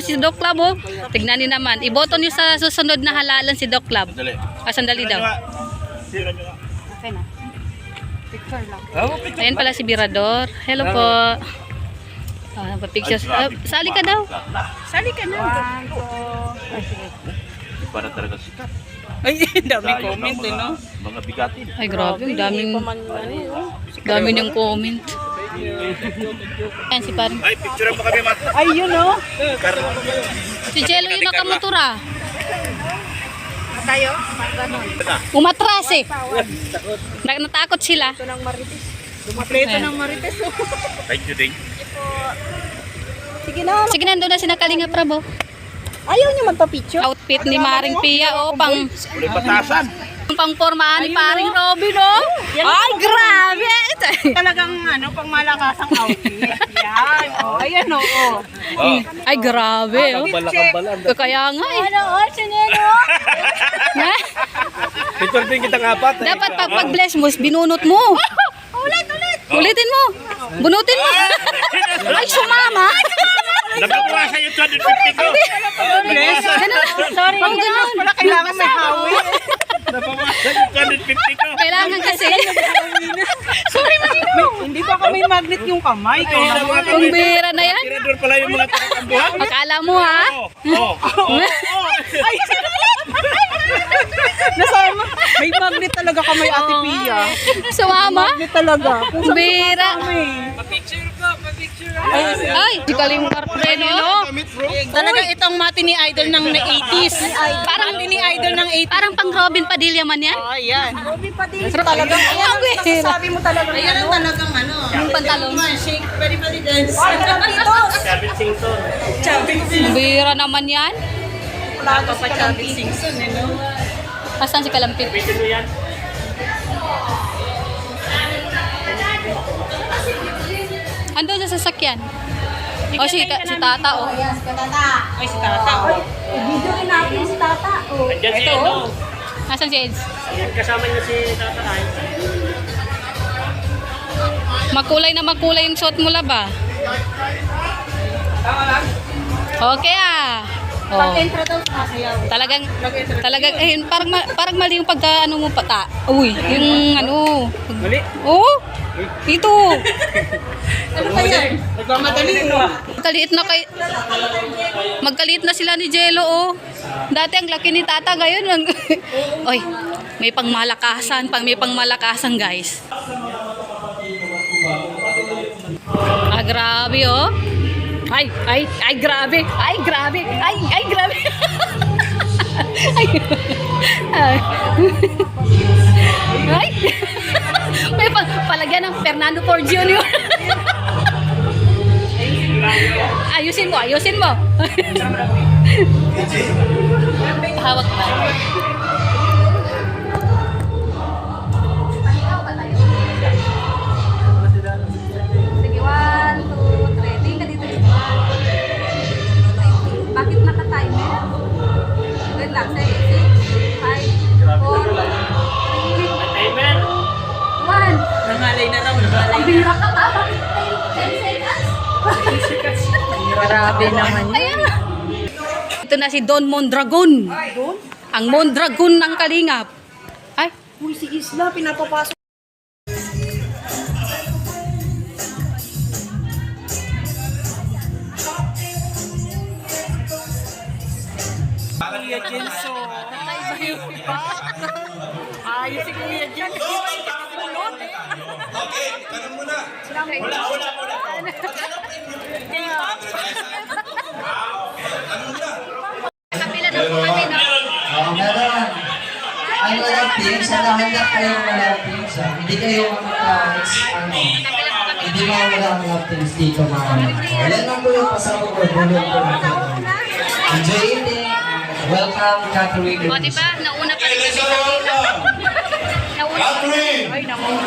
Si Doc Lab, oh. Tignan niyo naman. Iboto niyo sa susunod na halalan si Doc Lab. Sandali daw. Okay na. Picture lang. Ayan pala si Birador. Hello po. Pictures. Sali ka daw. Sali ka na. Para talaga sikat. Ay, dami comment eh, no? Mga bigatin. Ay, grabe. Dami niyang comment. Ayan si parang. Ay, picture mo kami, Mat. Ay, yun, no? Si Jello yung nakamotora. Tayo? Ganon. Umatras eh. Natakot sila. Ito ng Marites. Dumapreto ng Marites. Thank you, Ding. Sige na. Sige, nandun na si Nakalinga Prabo. Ayaw niyo magpa-picture? Outfit ni Maring Pia, oh, pang Ulit batasan. pormahan ni Paring Robin, oh. Ay, grabe. Talagang ano, pang malakasang outfit. Yan. Oh, ayan, oh. Oh. Ay, grabe, oh. Kaya nga, eh. Ano, sineno? Na? Picture din kita apat. Dapat pag bless mo, binunot mo. Ulit. Ulitin mo. Bunutin mo. Ay, sumama. Nababawasan yung 250 ko. Sorry. Pang ganun. Wala kailangan may hawi. Nabawasan yung 250 ko. Kailangan kasi. Hindi pa kami magnet yung kamay. Kung bira na yan. Tirador pala yung mga takambuhan. Akala mo, ha? Ay, nasama. May magnet talaga kamay, Ate Pia. Sumama. Magnet talaga. Kung bira. Ay, di kalimar pre, no? Talagang itong matini idol ng 80s. Parang matini idol ng 80s. Parang pang Robin Padilla man yan. Oh, ayan. Robin Padilla. Talagang, ayan, sabi mo talaga. Ayan ang talagang ano. Yung pantalon. Shake, very dance. Ay, dito. Bira naman yan. Wala pa pa Chavit Singson, eh, no? Asan si Kalampit? Ando sa sasakyan. O si Tata, oh. Ay, si Tata. Videoin natin si Tata. Oh. Diyan si Edo. Asan si Eds? Kasama niya si Tata Ay. Makulay yung suot mo ba? Okay, ah. Oh. Pag-intro daw sa sayaw. Talagang parang mali yung pagka ano mo pata. Uy, yung ano. Mali? Oh. Ito. Ano ba yan? Nagmamadali, no? Magkaliit na sila ni Jello, oh. Dati ang laki ni Tata, ngayon oy, may pangmalakasan, may pangmalakasan, guys. Ah, grabe, oh. Ay, grabe. Ay, grabe. Ay, grabe. Ay. May palagyan ng Fernando Ford Jr. Ayusin mo. Hawak na. Sige, 1, 2, 3. Tingin ka dito. Bakit naka-timer? Wait lang. 7, 6, 5, 4, 3, 1. Nangalay na raw. Nangalay na. Bira ka pa. 10 seconds. Grabe naman yun. Ayan. Ito na si Don Mondragon. Ang Mondragon ng Kalingap. Ay, Uy, si Isla, pinapapasok. Kuya Jenso. Ayos si Kuya Jenso. Okay, tanong muna. Wala. kapila na po kami, no? Meron. Ang walang teams, hanap kayong walang teams. Hindi kayo hindi mo walang teams dito mga. Yan lang po yung pasama ko. Enjoy eating. Welcome, Catherine. O, diba? Nauna pa rin kami sa Kalingap. Nauna. Ay, nauna.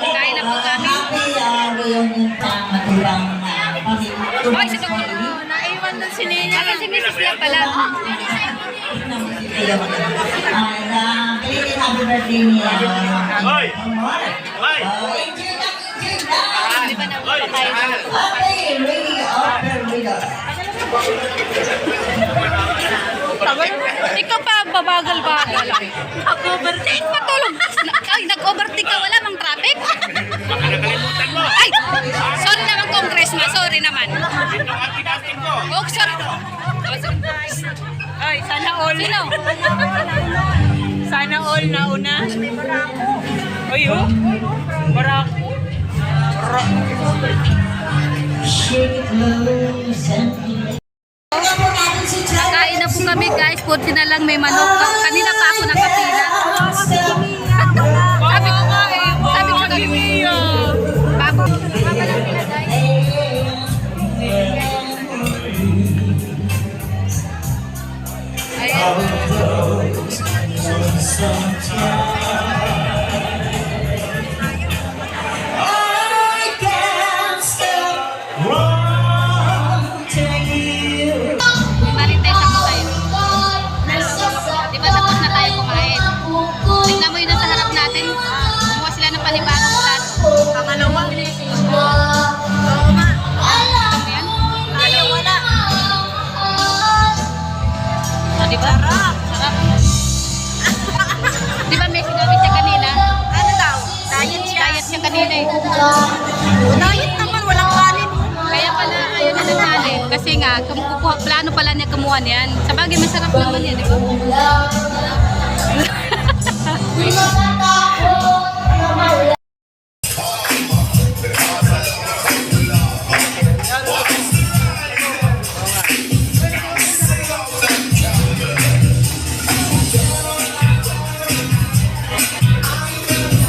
Kain na po kami. Ay, si Dr. Naiwan na si Nina. Kasi si Mrs. lang pala. Belated happy birthday niya. Hoy! Hoy! Di ba napapatay? Okay, ready, operator. Ikaw pa ang babagal-bagal. Nag-overtake. Matulog. Ay, nag-overtake ka. Wala mang traffic. Baka nakalimutan mo. Ay! Sorry naman, congressman. Sorry naman. Ito ang ating ko. Oh, sorry. Ay, sana all. Sino? Sana all na una. Uy, oh. Barako. Shake it loose and Kain na po kami guys. Kunti na lang may manok. Kanina pa ako nakapila. Sabi ko nga eh. Sabi ko kanina. Bago. Mama lang pila guys. I can't stop wrong to you. Marites ako sa'yo. Di ba tapos na tayo kumain? Tingnan mo yun sa harap natin. Kumuha sila ng panibagong ulat. Pangalawa. Ayaw wala. O, di ba? Sarap. Di ba may sinabi siya kanina? Ano daw? Diet siya. Diet siya kanina eh. Diet naman, walang kanin. Kaya pala ayaw na nagkanin. Kasi nga, plano pala niya kumuha niyan. Sa bagay, masarap naman yan, di ba?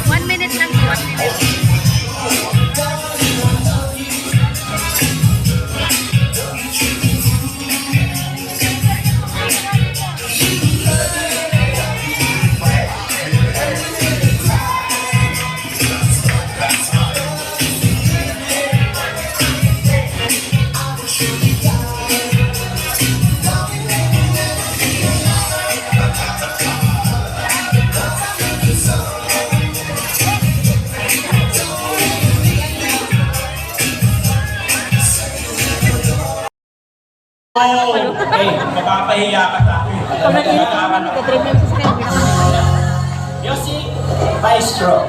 One minute lang. 1 minute. Hey, mapapahiya ka sa akin. Yossi, Maestro.